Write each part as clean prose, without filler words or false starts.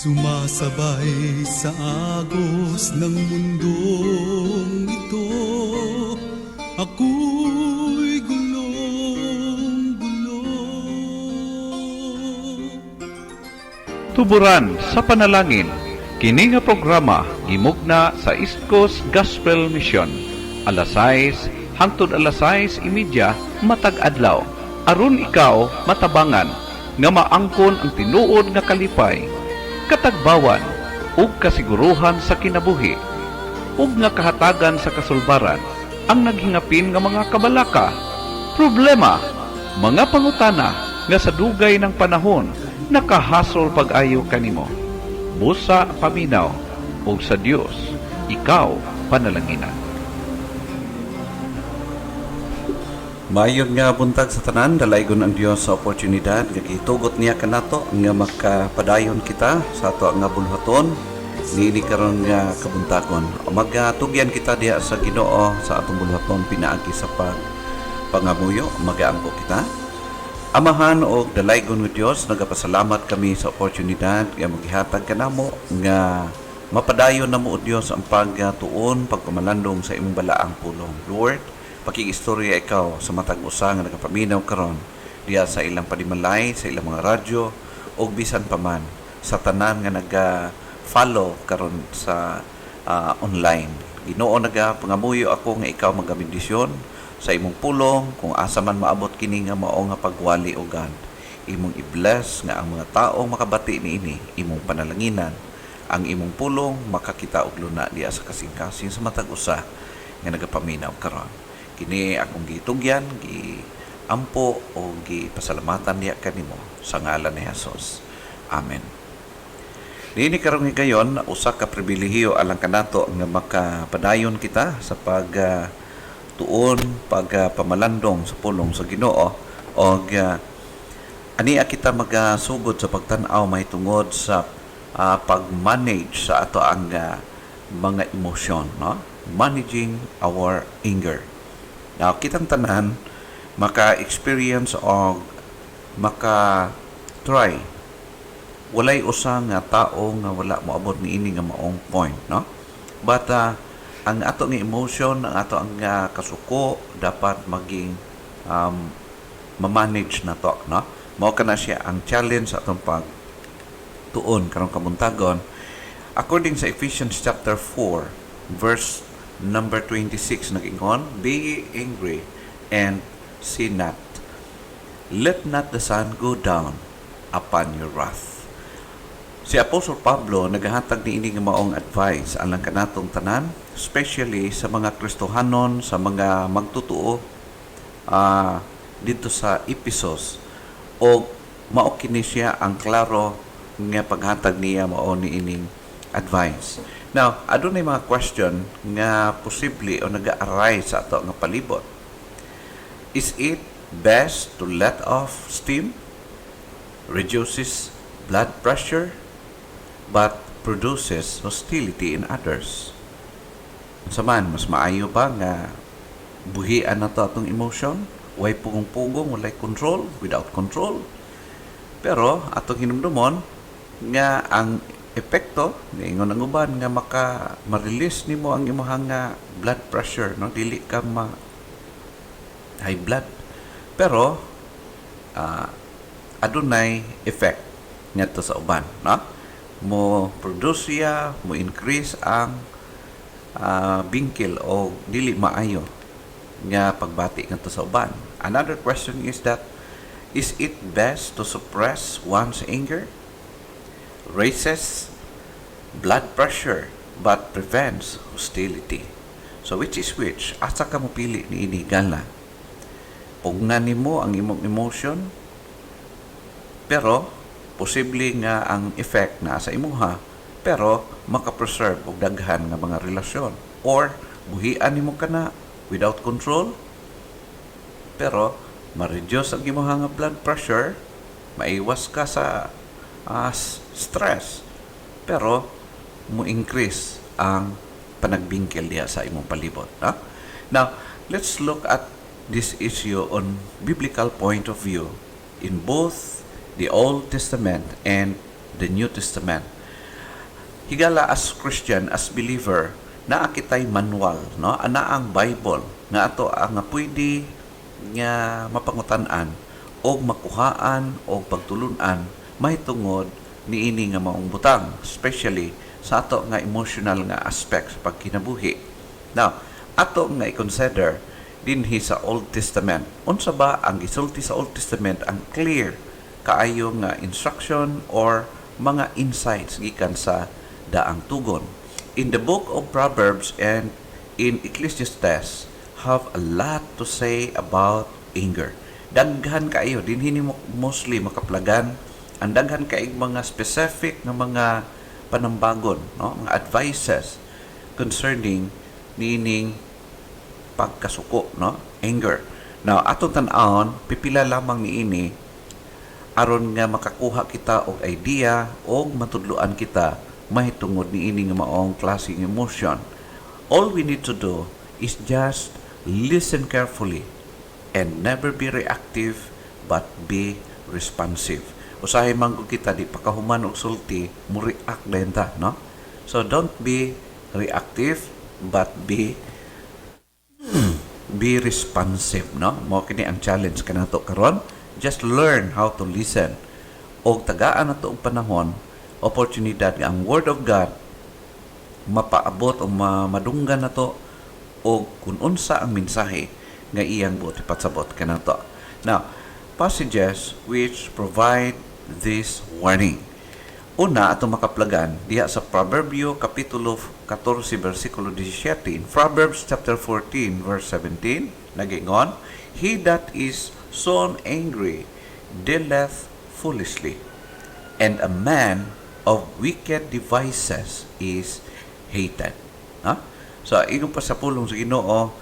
Sumasabay sa agos ng mundong ito, ako'y gulong-gulo. Tuburan sa panalangin, kini nga programa gimugna sa East Coast Gospel Mission, alas 6 hangtod alas 6:30 matag adlaw, aron ikaw matabangan nga maangkon ang tinuod nga kalipay, katagbawan ug kasiguruhan sa kinabuhi, ug nga kahatagan sa kasulbaran ang naghingapin nga mga kabalaka, problema, mga pangutana nga sa dugay ng panahon nakahasol pag-ayo kanimo. Busa paminaw ug sa Dios ikaw panalanginan. Maayong nga buntag sa tanan, dalaygon ang Dios sa oportunidad nga gitugot niya kanato nga makapadayon kita sa ato nga bulhaton niini karon nga kabuntagon. Magatugyan kita diha sa Ginoo sa atong bulhaton pinaagi sa pangamuyo, magaangko kita. Amahan o dalaygon ng Dios, nagapasalamat kami sa oportunidad nga maghihatag kanamo nga mapadayon namo o Dios ang pagtuon, pagpamalandong sa imong balaang pulong. Lord, pakikistorya ikaw sa matag usa nga nagapaminaw karon diya sa ilang panimalay, sa ilang mga radyo o bisan pa man sa tanan nga naga-follow karon sa online. Ginoo, nagapangamuyo ako nga ikaw magabendisyon sa imong pulong kung asa man maabot kini nga mao nga pagwali o God. Imong i-bless nga ang mga taong makabati niini, imong panalanginan, ang imong pulong makakita og luna diya sa kasing-kasing sa matag usa nga nagapaminaw karon. Kini akong gitugyan, giampo o gipasalamatan niya kanimo sa ngalan ni Jesus. Amen. Niini karong higayon, usa ka pribilehiyo alang kanato nga makapadayon kita sa tuon, pagpamalandong sa pulong sa Ginoo o ania kita magasugod sa pagtan-aw may tungod sa pag-manage sa ato ang mga emosyon, no? Managing our anger. Now, kitang tanan maka-experience o maka-try. Walay usa nga tao nga wala moabot ni ini nga maong point, no? But ang ato nga emotion, ang ato ang kasuko dapat maging ma-manage na to, no? Mao kana siya ang challenge sa atong pag-tuon karong kabuntagon. According sa Ephesians chapter 4, verse number 26 nag-ingon, be angry and sin not. Let not the sun go down upon your wrath. Si Apostol Pablo naghatag ni ini nga maong advice alang kanatong tanan, especially sa mga Kristohanon, sa mga magtutuo dito sa Ephesus, o mao kini siya ang klaro nga paghatag niya mao ni ining advice. Now, adunay mga question nga posible o nag-arise sa ato nga palibot. Is it best to let off steam? Reduces blood pressure but produces hostility in others. Saman, mas maayo ba nga buhian na to atong emotion? Way pugong-pugong, walay control, without control. Pero atong hinumdumon nga ang epekto niingon ang uban nga ma-release nimo ang imong blood pressure, no? Dili ka high blood, pero adunay effect ngadto sa uban, no? Mo produce siya, mo increase ang bingkil o dili maayo nga pagbati ngadto sa uban. Another question is that, is it best to suppress one's anger? Raises blood pressure but prevents hostility. So which is which? Asa ka mo pili ni ini gala? Pugnan nimo ang imong emotion, pero posible nga ang effect na sa imuha, pero makapreserve og daghan nga mga relasyon. Or buhian nimo kana without control, pero ma-reduce ang imong nga blood pressure, maiwas ka sa stress, pero mo increase ang panagbingkil diya sa imong palibot. Now, let's look at this issue on biblical point of view in both the Old Testament and the New Testament. higala as Christian, as believer, naa kitay manual, no? Ana ang Bible nga ato ang pwede nga mapangutan-an o makuhaan o pagtulunan mahitungod niini nga maong butang, especially sa ato nga emotional nga aspects pagkinabuhi. Now, ato nga i-consider dinhi sa Old Testament. Unsa ba ang gisulti sa Old Testament ang clear kaayo nga instruction or mga insights gikan sa daang tugon. In the book of Proverbs and in Ecclesiastes have a lot to say about anger. Daghan kaayo dinhi ni mostly makaplagan ang daghan kaayong mga specific nga mga panambagon, no? Mga advices concerning niining pagkasuko, no? Anger. Now, atong tan-awon, pipila lamang niini aron nga makakuha kita og idea o matudluan kita mahitungod niini nga maong klaseng emotion. All we need to do is just listen carefully and never be reactive but be responsive. Usahay man kung kita di pakahuman og sulti, mo react din ta, no? So don't be reactive but be responsive, no? Mo kini ang challenge kanato karon. Just learn how to listen. Og tagaan nato og panahon, oportunidad nga ang Word of God mapaabot o madunggan nato og kun unsa ang mensahe nga iyang buot ipatsabot kanato. Now, passages which provide this warning. Una, ato makaplagan diha sa Proverbio Kapitulo 14, versikulo 17. In Proverbs chapter 14, verse 17, nagingon, He that is soon angry dealeth foolishly, and a man of wicked devices is hated. Ha? So, ingon pa sa pulong sa Ginoo,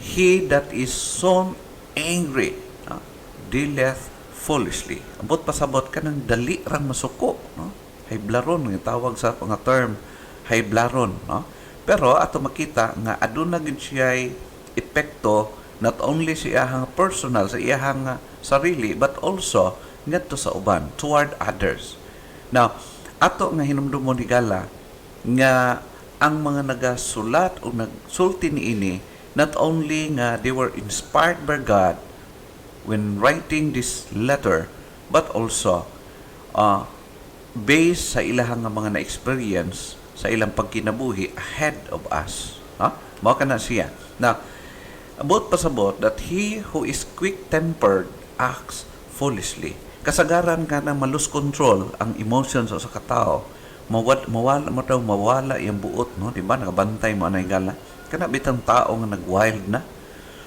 he that is soon angry dealeth foolishly. Ambot pasabot ka ng dali rang masuko, no? Hayblaron, yung tawag sa mga term, hayblaron, no? Pero ato makita nga aduna gid siya'y epekto not only sa iyahang personal, sa iyahang sarili, but also ngadto sa uban, toward others. Now, ato nga hinumdumon higala nga ang mga nagasulat o nagsulti niini, not only nga they were inspired by God when writing this letter, but also based sa ilahang mga na-experience sa ilang pagkinabuhi ahead of us. Mao kana siya. Now, abot pasabot that he who is quick-tempered acts foolishly. Kasagaran ka na malose control ang emotions sa katao, mawala yung buot, no? Diba? Nakabantay mo na higala. Kana bitang tao nga nag-wild na.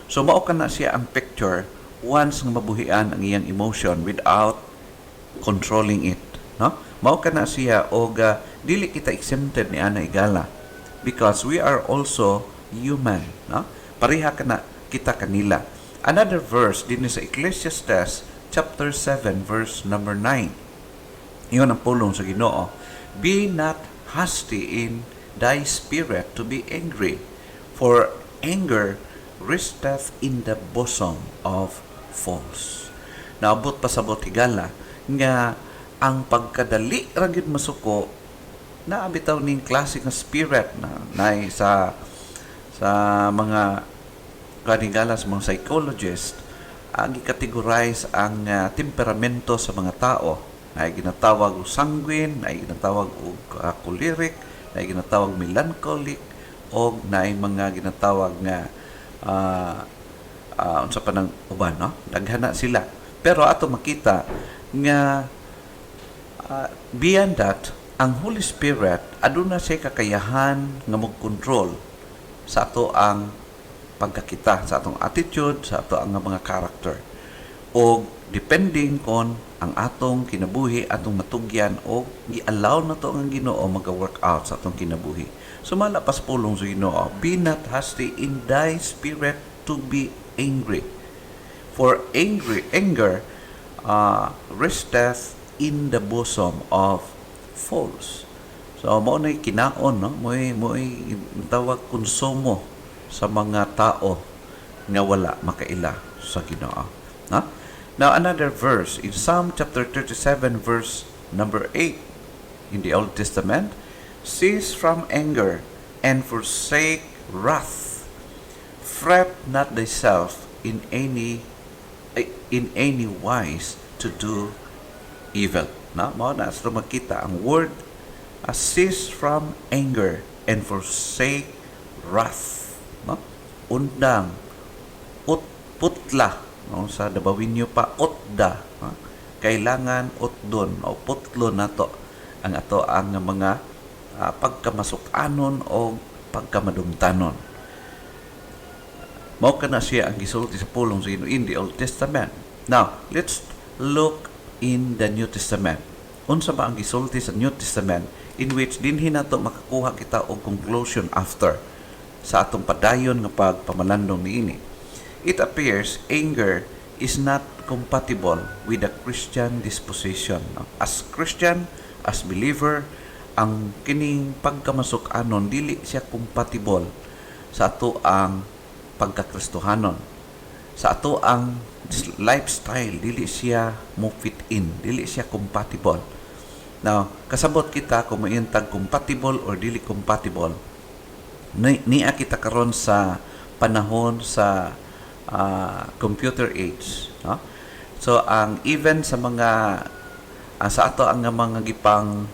So, mao kana siya ang picture once nga mabuhian ang iyang emotion without controlling it, no? Mao kana siya og dili kita exempted ni ana higala because we are also human, no? Pareha kana kita kanila. Another verse din sa Ecclesiastes chapter 7 verse number 9. Iyon ang pulong sa Ginoo. Be not hasty in thy spirit to be angry, for anger resteth in the bosom of fools. Naabot pasabot higala nga ang pagkadali ra gyud masuko naabitaw ning klase nga spirit na sa mga kanigala sa mga psychologist ang i-categorize ang temperamento sa mga tao na ginatawag og sanguine, na ginatawag og choleric, na ginatawag melancholic, o na mga ginatawag nga unsa pa nang uban, no? Daghana sila. Pero ato makita nga beyond that, ang Holy Spirit aduna siya kakayahan nga mag-control sa ato ang pagkakita, sa atong attitude, sa ato ang mga character. O depending kon ang atong kinabuhi, atong matugyan, o i-allow na to ang Ginoo mag-work out sa atong kinabuhi. So malapas pulong sa Ginoo, be not hasty in thy spirit to be angry. For anger resteth in the bosom of fools. So mao nay kinaon, no? Mo'y tawag konsumo sa mga tao nga wala makaila sa Ginoo. Ha? Now another verse in Psalm chapter 37 verse number 8 in the Old Testament, Cease from anger and forsake wrath. Fret not thyself in any wise to do evil. No? Mao na sa makita ang word cease from anger and forsake wrath. No? Undang, putla, no? Sa dabawin nyo pa, utda. No? Kailangan utdon o putlo na to ang ato ang mga pagkamasukanon o pagkamadumtanon. Mao kana siya ang gisulti sa pulong sa in the Old Testament. Now, let's look in the New Testament. Unsa ba ang gisulti sa New Testament in which dinhi nato makakuha kita og conclusion after sa atong padayon nga pagpamalandong niini. It appears anger is not compatible with the Christian disposition. As Christian, as believer, ang kining pagkamasuk-anon dili siya compatible sa ato ang pagkakristohanon. Sa ato ang lifestyle, dili siya mo fit in, dili siya compatible. Now, kasabot kita kung maiyantag compatible or dili compatible. Niya kita karon sa panahon sa computer age. No? So, ang even sa mga sa ato ang mga gipang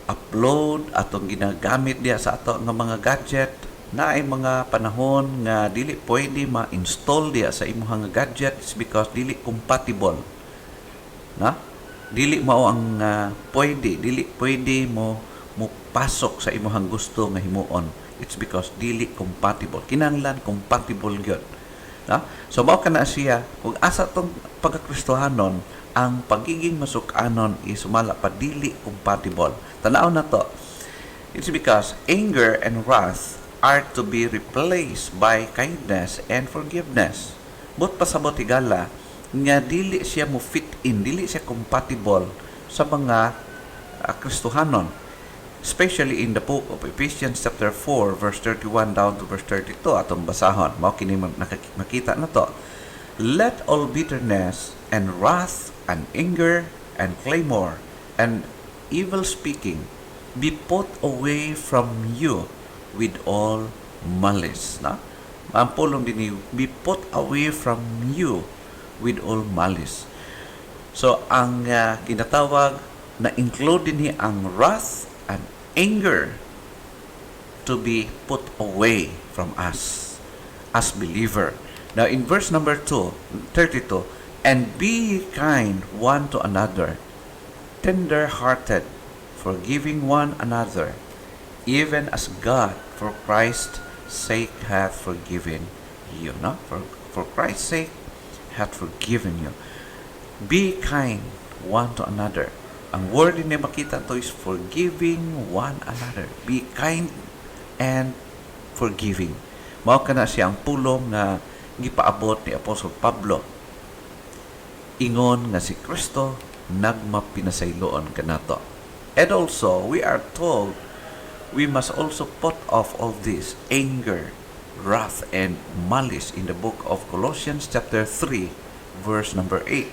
upload atong ginagamit diya sa ato nga mga gadget, na ay mga panahon nga dili pwede ma-install diya sa imong gadgets because dili compatible. Na? Dili mao ang dili pwede mo pasok sa imong gusto nga himuon. It's because dili compatible. Kinahanglan compatible gyud. Na? So mao kana siya kung asa tong pagkakristohanon ang pagiging masukanon is sumala pa dili compatible. Tanaw na to. It's because anger and wrath are to be replaced by kindness and forgiveness. But pasabot higala nga dili siya mo fit in, dili siya compatible sa mga Kristohanon. Especially in the book of Ephesians chapter 4 verse 31 down to verse 32 atong basahon. Mao kini makita na to. Let all bitterness and wrath and anger and clamor and evil speaking be put away from you with all malice. Na? Ang pulong din be put away from you with all malice. So, ang kinatawag na include din ang wrath and anger to be put away from us as believer. Now, in verse number 32, and be kind one to another, tender-hearted, forgiving one another, even as God for Christ's sake hath forgiven you. No? For Christ's sake hath forgiven you. Be kind one to another. Ang word ni makita to is forgiving one another. Be kind and forgiving. Mao kana siya ang pulong na gipaabot ni Apostol Pablo. Ingon nga si Kristo nagmapinasayloon kanato. And also, we are told we must also put off all this anger, wrath, and malice in the book of Colossians chapter 3, verse number 8.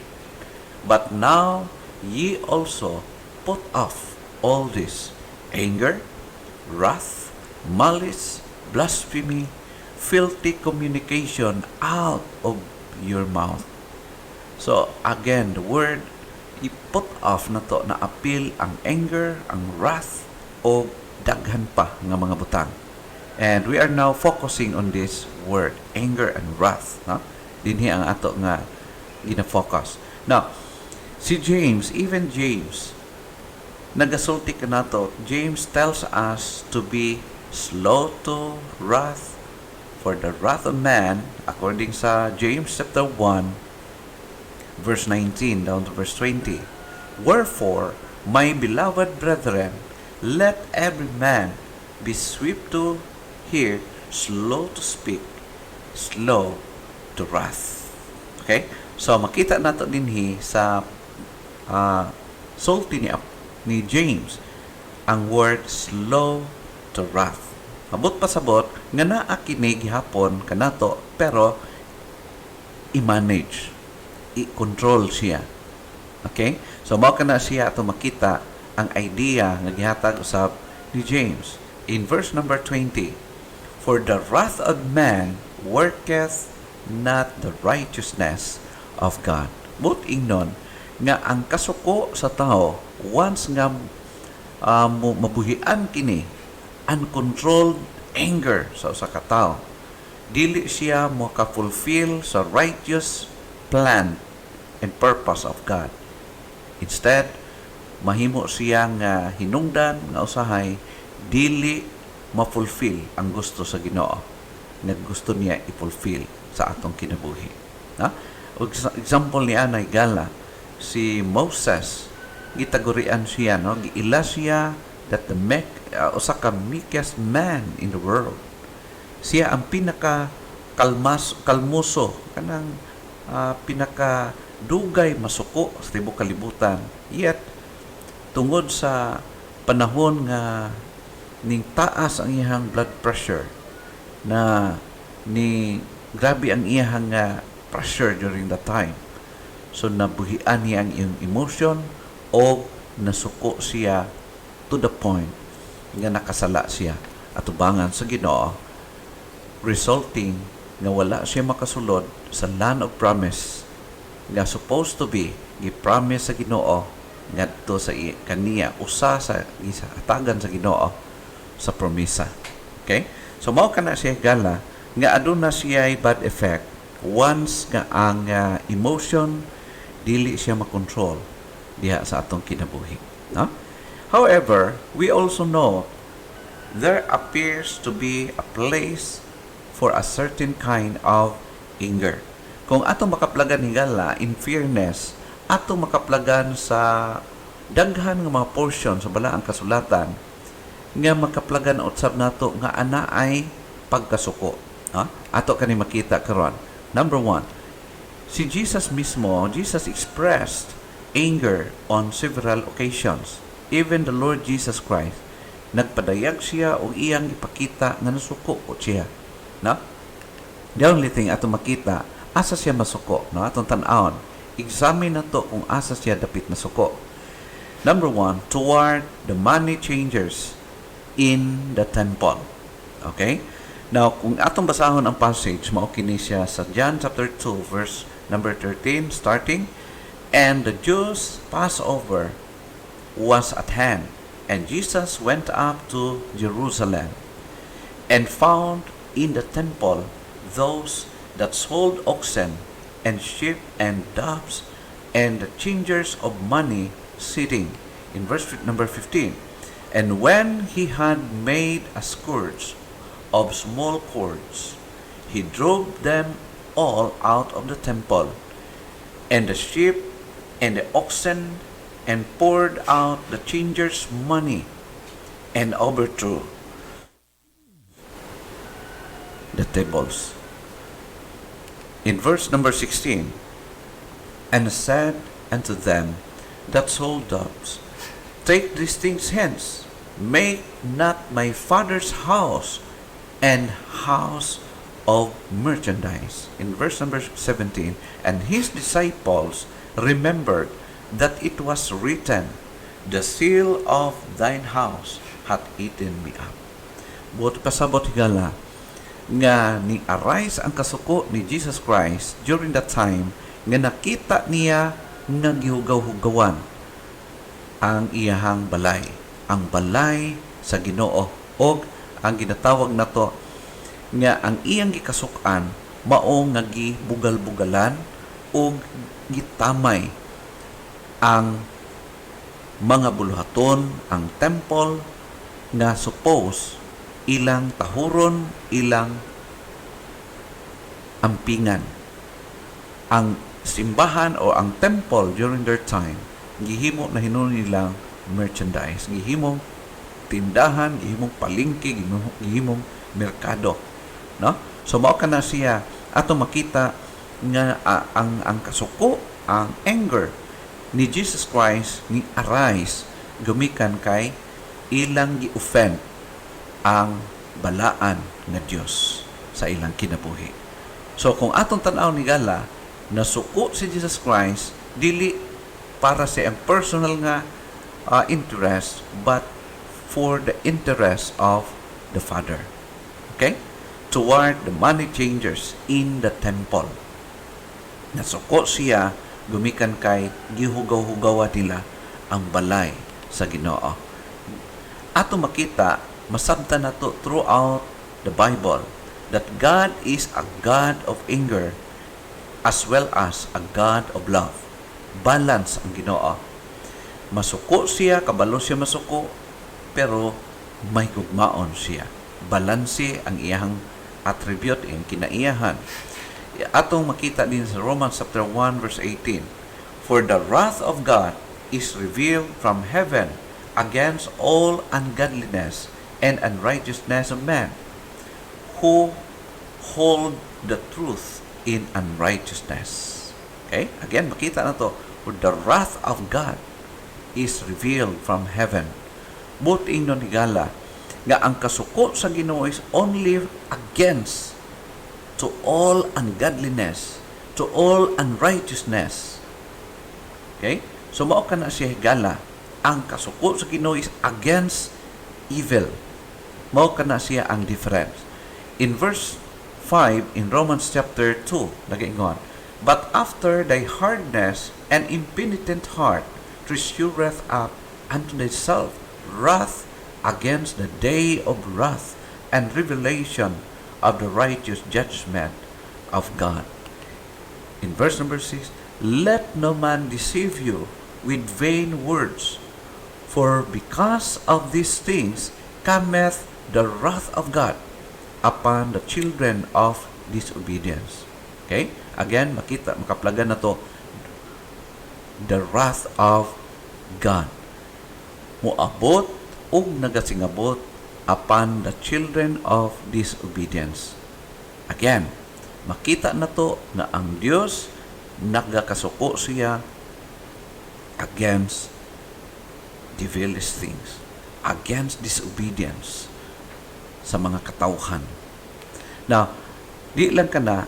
But now ye also put off all this anger, wrath, malice, blasphemy, filthy communication out of your mouth. So again, the word i-put off na to, na appeal ang anger, ang wrath, o daghan pa nga mga butang. And we are now focusing on this word, anger and wrath. No? Dinhi ang ato nga gina-focus. Now, si James, even James, nagasulti ka na to. James tells us to be slow to wrath, for the wrath of man, according sa James chapter 1, verse 19 down to verse 20. Wherefore, my beloved brethren, let every man be swift to hear, slow to speak, slow to wrath. Okay? So, makita nato dinhi sa sulti ni James ang word slow to wrath. Mabot pasabot nga naa kini gihapon kanato, pero i-manage, i-control siya. Okay? So, mao kana siya ato makita ang idea nga gihatag usab ni James in verse number 20, "For the wrath of man worketh not the righteousness of God." But ingnon nga ang kasuko sa tao once nga mabuhian kini uncontrolled anger sa usa ka tawo, dili siya mo ka-fulfill sa righteous plan and purpose of God. Instead, mahimo siya nga hinungdan nga usahay dili ma-fulfill ang gusto sa Ginoo nga gusto niya i-fulfill sa atong kinabuhi. Example ni Anay Gala, si Moses, gitagurian siya, giila siya that the usa ka meekest man in the world. Siya ang pinaka kalmuso, kanang pinaka dugay masuko sa tibuok kalibutan. Yet tungod sa panahon nga ning taas ang iyang blood pressure, na ni grabe ang iyang pressure during that time. So nabuhian niya ang iyang emotion o nasuko siya to the point nga nakasala siya atubangan sa Ginoo, resulting nga wala siya makasulod sa land of promise nga supposed to be gi-promise sa Ginoo ngadto sa kaniya usa sa atagan sa Ginoo sa promisa. Okay? So mao kana siya Gala nga aduna siya bad effect once nga ang emotion dili siya makontrol diha sa atong kinabuhi. No? However, we also know there appears to be a place for a certain kind of anger. Kung atong makaplagan ni Gala, in fairness, atong makaplagan sa daghan nga mga portion sa balaang kasulatan nga makaplagan utsab nato nga ana ay pagkasuko. Ato kani makita karon. Number 1, si Jesus mismo, Jesus expressed anger on several occasions. Even the Lord Jesus Christ, nagpadayag siya o iyang ipakita nga nasuko o siya. No? The only thing ato makita, asa siya masuko. No? Atong tan-awon, examine na to kung asa siya dapit nasuko. Number 1, toward the money changers in the temple. Okay? Now, kung atong basahon ang passage, maukini siya sa John chapter 2, verse number 13, starting, "And the Jews' Passover was at hand, and Jesus went up to Jerusalem, and found in the temple those that sold oxen and sheep and doves, and the changers of money sitting." In verse number 15, "And when he had made a scourge of small cords, he drove them all out of the temple, and the sheep and the oxen, and poured out the changers' money, and overthrew the tables." In verse number 16, "And said unto them that sold doves, Take these things hence, make not my Father's house and house of merchandise." In verse number 17, "And his disciples remembered that it was written, The seal of thine house hath eaten me up." Buot pasabot higala nga ni arise ang kasuko ni Jesus Christ during that time nga nakita niya nga gihugaw-hugawan ang iyahang balay, ang balay sa Ginoo, og ang ginatawag nato nga ang iyang gikasukan mao nga gibugal-bugalan og gitamay ang mga buluhaton, ang temple nga suppose ilang tahuron, ilang ampingan. Ang simbahan o ang temple during their time, gihimo na hinuon nilang merchandise, gihimong tindahan, gihimong palengke, gihimong merkado. No? So mao kana siya ato makita nga ang kasuko, ang anger ni Jesus Christ ni arise gumikan kay ilang gi-offend ang balaan nga Dios sa ilang kinabuhi. So kung atong tan-aw ni Gala, nasuko si Jesus Christ dili para sa iyang personal nga interest, but for the interest of the Father. Okay? Toward the money changers in the temple. Nasuko siya gumikan kay gihugaw-hugawa nila ang balay sa Ginoo. Ato makita, masabtan nato throughout the Bible that God is a God of anger as well as a God of love. Balance ang Ginoo. Masuko siya, kabalo siya masuko, pero may gugmaon siya. Balanse ang iyang attribute, ang kinaiyahan. Atong makita din sa Romans chapter 1 verse 18. For the wrath of God is revealed from heaven against all ungodliness and unrighteousness of men, who hold the truth in unrighteousness. Okay? Again, makita na to. For the wrath of God is revealed from heaven. Buting nun higala nga ang kasuko sa Ginoo is only against to all ungodliness, to all unrighteousness. Okay? So mao ka na siya higala. Ang kasuko sa Ginoo is against evil. Mao ka na siya ang difference. In verse 5 in Romans chapter 2, nag-ingon, but after thy hardness and impenitent heart treasureth up unto thyself wrath against the day of wrath and revelation of the righteous judgment of God. In verse number 6, let no man deceive you with vain words, for because of these things cometh the wrath of God upon the children of disobedience. Okay? Again, makaplagan na to, the wrath of God. Muabot ug nagasingabot upon the children of disobedience. Again, makita na to na ang Dios nagakasuko siya against devilish things, against disobedience sa mga katawhan. Now, di lang ka na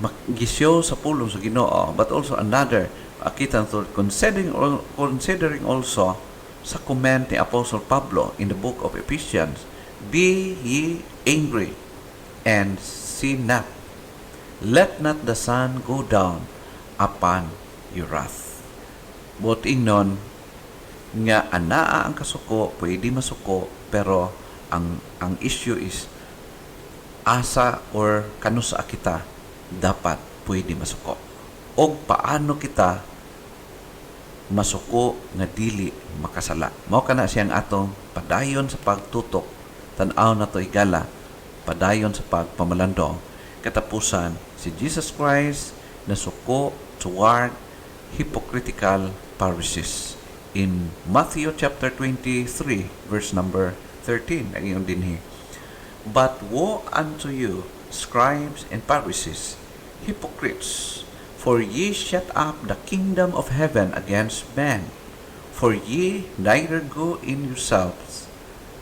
magisyo sa pulong sa Ginoo, but also another, makita na to, considering also sa comment ni Apostle Pablo in the book of Ephesians, be ye angry and sin not. Let not the sun go down upon your wrath. Buting nun, nga anaa ang kasuko, pwede masuko, pero ang issue is asa or kanusa kita dapat pwede masuko. O paano kita masuko nga dili makasala. Mao kana siyang atong padayon sa pagtutok. Tan-aw na to igala, padayon sa pagpamalandong. Katapusan, si Jesus Christ nasuko toward hypocritical Pharisees. In Matthew chapter 23, verse number 13, ang iyong dinhi. But woe unto you, scribes and Pharisees, hypocrites! For ye shut up the kingdom of heaven against men. For ye neither go in yourselves,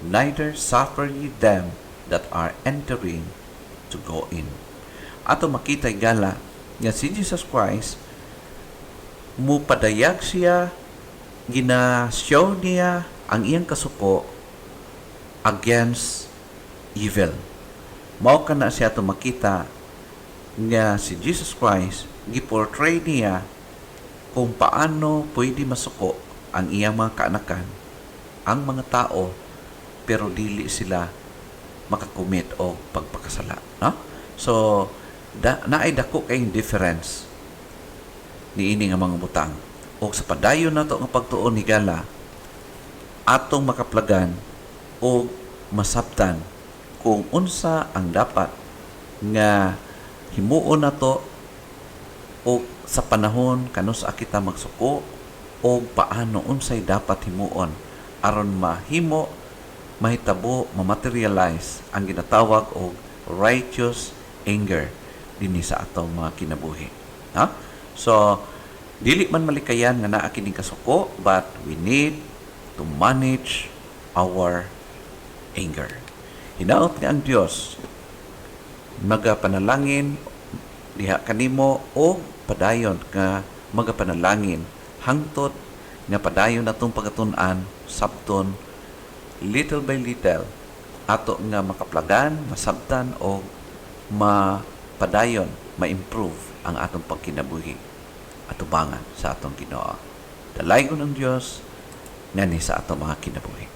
neither suffer ye them that are entering to go in. Ato makita gala nga si Jesus Christ, mupadayag siya, ginashow niya ang iyang kasuko against evil. Mao ka na siya ito makita nga si Jesus Christ, giportray niya kung paano pwede masuko ang iyang mga kaanakan, ang mga tao, pero dili sila makakumit o pagpakasala. No? So, naay dako kayong difference ni ini nga mga butang. O sa padayon na to nga pagtuon ni Gala, atong makaplagan o masabtan kung unsa ang dapat nga himuon na to o sa panahon kanus kita magsuko o paano unsay dapat himuon aron mahimo, mahitabo, mamaterialize ang ginatawag og righteous anger dinhi sa atong mga kinabuhi. Ha? So, dili man malikayan nga naa kining kasuko, but we need to manage our anger. Hinaot nga ang Dios magapanalangin diha kanimo o padayon nga magapanalangin hangtod nga padayon natong pagatun-an sabton little by little ato nga makaplagan, masabtan o mapadayon, ma-improve ang atong pagkinabuhi at ubangan sa atong Ginoo. Dalaygon ang Dios ngani sa atong mga kinabuhi.